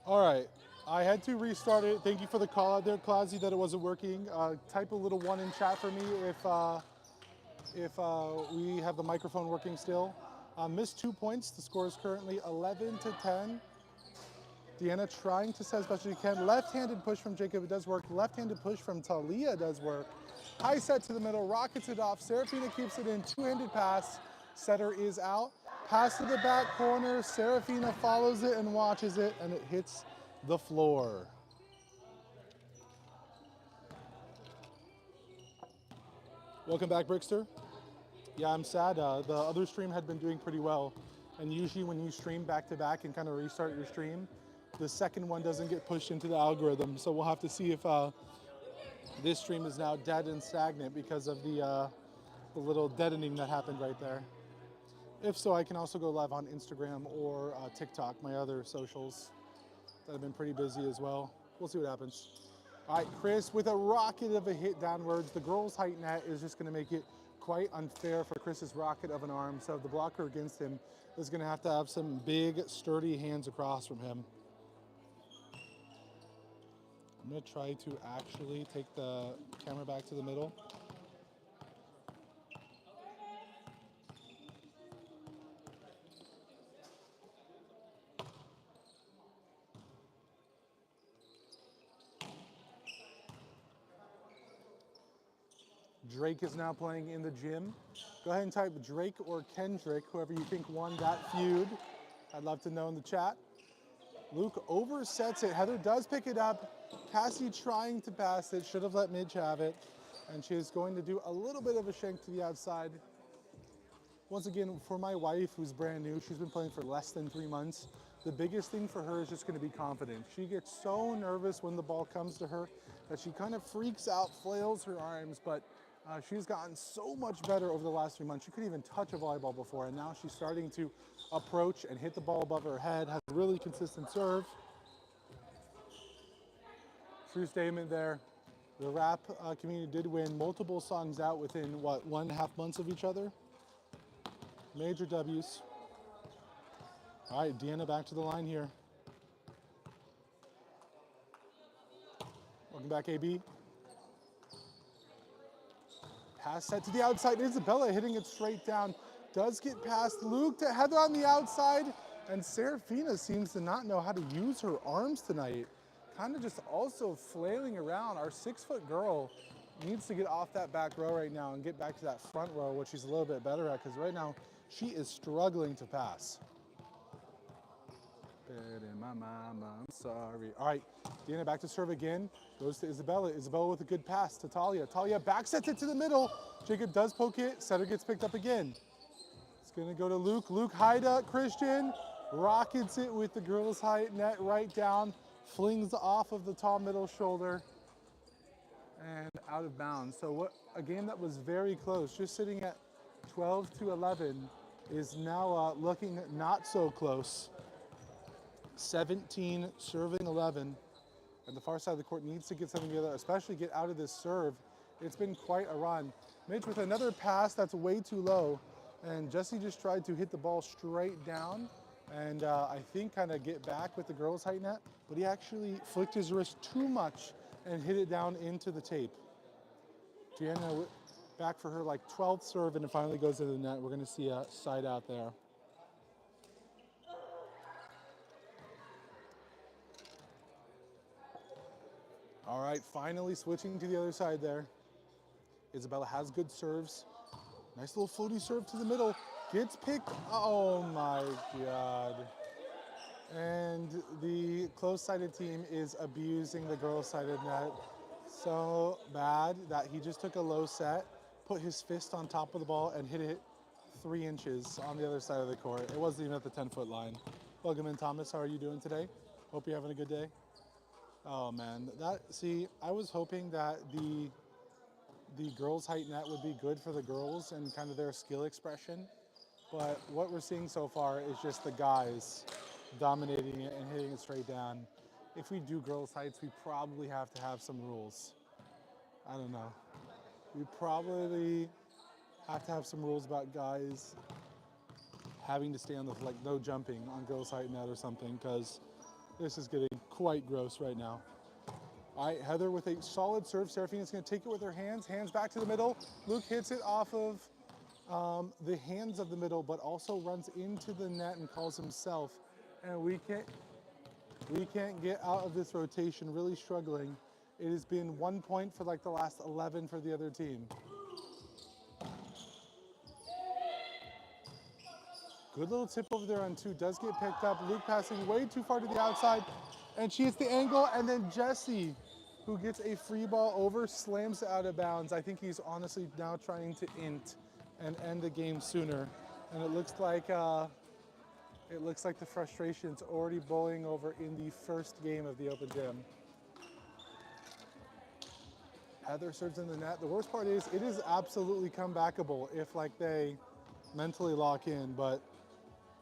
All right, I had to restart it. Thank you for the call out there, Clausy, that it wasn't working. Type a little one in chat for me if we have the microphone working still. Missed 2 points. The score is currently 11 to 10. Deanna trying to set as best as she can. Left-handed push from Jacob, it does work. Left-handed push from Talia does work. High set to the middle, rockets it off. Serafina keeps it in, two-handed pass. Setter is out. Pass to the back corner. Serafina follows it and watches it, and it hits the floor. Welcome back, Brickster. Yeah, I'm sad. The other stream had been doing pretty well. And usually when you stream back to back and kind of restart your stream, the second one doesn't get pushed into the algorithm. So we'll have to see if this stream is now dead and stagnant because of the little deadening that happened right there. If so, I can also go live on Instagram or TikTok, my other socials that have been pretty busy as well. We'll see what happens. All right, Chris with a rocket of a hit downwards. The girls' height net is just going to make it quite unfair for Chris's rocket of an arm. So the blocker against him is going to have some big, sturdy hands across from him. I'm going to try to actually take the camera back to the middle. Drake is now playing in the gym. Go ahead and type Drake or Kendrick, whoever you think won that feud. I'd love to know in the chat. Luke oversets it. Heather does pick it up. Cassie trying to pass it. Should have let Midge have it. And she is going to do a little bit of a shank to the outside. Once again, for my wife, who's brand new, she's been playing for less than 3 months. The biggest thing for her is just going to be confidence. She gets so nervous when the ball comes to her that she kind of freaks out, flails her arms, but she's gotten so much better over the last 3 months. She couldn't even touch a volleyball before, and now she's starting to approach and hit the ball above her head, has a really consistent serve. True statement there. The rap community did win multiple songs out within, what, 1.5 months of each other? Major W's. All right, Deanna back to the line here. Welcome back, AB. Pass set to the outside. Isabella hitting it straight down. Does get past Luke to Heather on the outside. And Serafina seems to not know how to use her arms tonight. Kind of just also flailing around. Our 6-foot girl needs to get off that back row right now and get back to that front row, which she's a little bit better at, because right now she is struggling to pass. My mama, I'm sorry. All right, Deanna back to serve again. Goes to Isabella. Isabella with a good pass to Talia. Talia back sets it to the middle. Jacob does poke it. Setter gets picked up again. It's gonna go to Luke. Luke Haida, Christian. Rockets it with the girls' height net right down. Flings off of the tall middle shoulder. And out of bounds. So what a game that was very close, just sitting at 12 to 11, is now looking not so close. 17 serving 11, and the far side of the court needs to get something together, especially get out of this serve. It's been quite a run. Midge with another pass that's way too low, and Jesse just tried to hit the ball straight down and I think kind of get back with the girls' height net, but he actually flicked his wrist too much and hit it down into the tape. Gianna back for her like 12th serve, and it finally goes to the net. We're gonna see a side out there. All right, finally switching to the other side there. Isabella has good serves. Nice little floaty serve to the middle. Gets picked. Oh my God. And the close-sided team is abusing the girls-sided net so bad that he just took a low set, put his fist on top of the ball, and hit it 3 inches on the other side of the court. It wasn't even at the 10-foot line. Welcome in, Thomas. How are you doing today? Hope you're having a good day. Oh man, I was hoping that the girls' height net would be good for the girls and kind of their skill expression, but what we're seeing so far is just the guys dominating it and hitting it straight down. If we do girls' heights, we probably have to have some rules. I don't know. We probably have to have some rules about guys having to stay on the, like, no jumping on girls' height net or something, because This is getting quite gross right now. All right, Heather with a solid serve. Seraphina's going to take it with her hands. Hands back to the middle. Luke hits it off of the hands of the middle, but also runs into the net and calls himself. And we can't get out of this rotation, really struggling. It has been 1 point for like the last 11 for the other team. Good little tip over there on 2, does get picked up. Luke passing way too far to the outside, and she hits the angle, and then Jesse, who gets a free ball over, slams it out of bounds. I think he's honestly now trying to int and end the game sooner. And it looks like the frustration's already boiling over in the first game of the Open Gym. Heather serves in the net. The worst part is it is absolutely comebackable if like they mentally lock in, but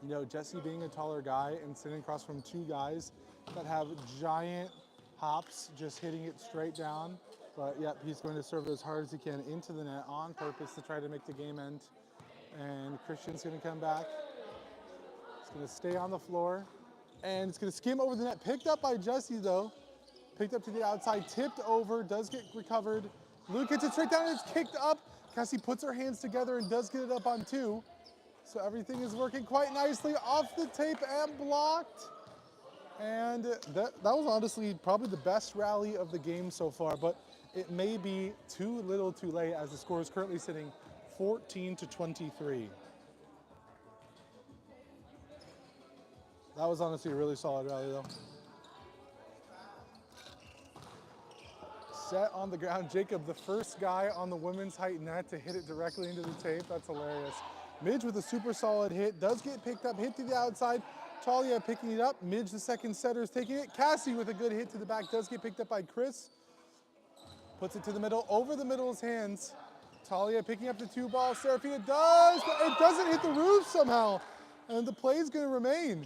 you know, Jesse being a taller guy and sitting across from 2 guys that have giant hops, just hitting it straight down. But yep, he's going to serve it as hard as he can into the net on purpose to try to make the game end. And Christian's going to come back. It's going to stay on the floor. And it's going to skim over the net. Picked up by Jesse, though. Picked up to the outside, tipped over, does get recovered. Luke hits it straight down, and it's kicked up. Cassie puts her hands together and does get it up on 2. So everything is working quite nicely off the tape and blocked. And that was honestly probably the best rally of the game so far, but it may be too little too late as the score is currently sitting 14-23. That was honestly a really solid rally though. Set on the ground, Jacob, the first guy on the women's height net to hit it directly into the tape. That's hilarious. Midge with a super solid hit, does get picked up, hit to the outside. Talia picking it up. Midge, the second setter, is taking it. Cassie with a good hit to the back, does get picked up by Chris. Puts it to the middle, over the middle's hands. Talia picking up the 2 ball. Seraphina does, but it doesn't hit the roof somehow. And the play is going to remain.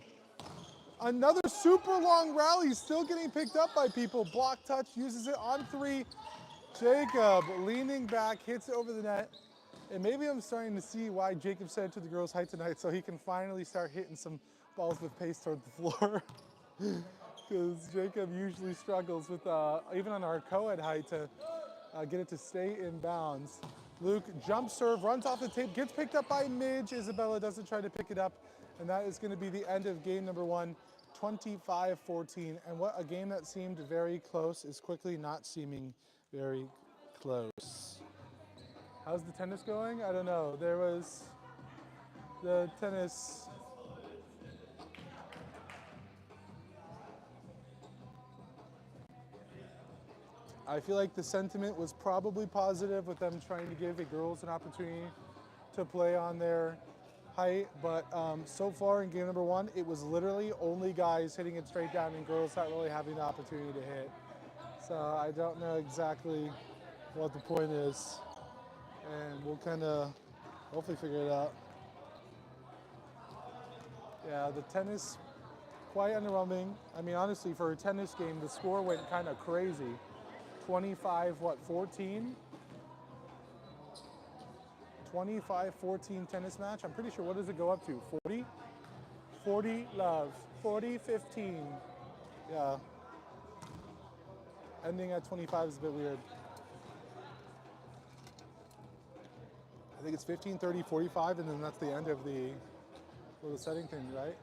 Another super long rally, still getting picked up by people. Block touch, uses it on 3. Jacob leaning back, hits it over the net. And maybe I'm starting to see why Jacob said to the girls' height tonight, so he can finally start hitting some balls with pace toward the floor. Because Jacob usually struggles with, even on our co-ed height, to get it to stay in bounds. Luke jump serve, runs off the tape, gets picked up by Midge. Isabella doesn't try to pick it up. And that is going to be the end of game number 1, 25-14. And what a game that seemed very close is quickly not seeming very close. How's the tennis going? I don't know. There was the tennis. I feel like the sentiment was probably positive with them trying to give the girls an opportunity to play on their height, but so far in game number 1, it was literally only guys hitting it straight down and girls not really having the opportunity to hit. So I don't know exactly what the point is, and we'll kind of hopefully figure it out. Yeah, the tennis, quite underwhelming. I mean, honestly, for a tennis game, the score went kind of crazy. 14? 25-14 tennis match. I'm pretty sure, what does it go up to? 40? 40 love. 40-15. Yeah. Ending at 25 is a bit weird. I think it's 15, 30, 45, and then that's the end of the little setting thing, right?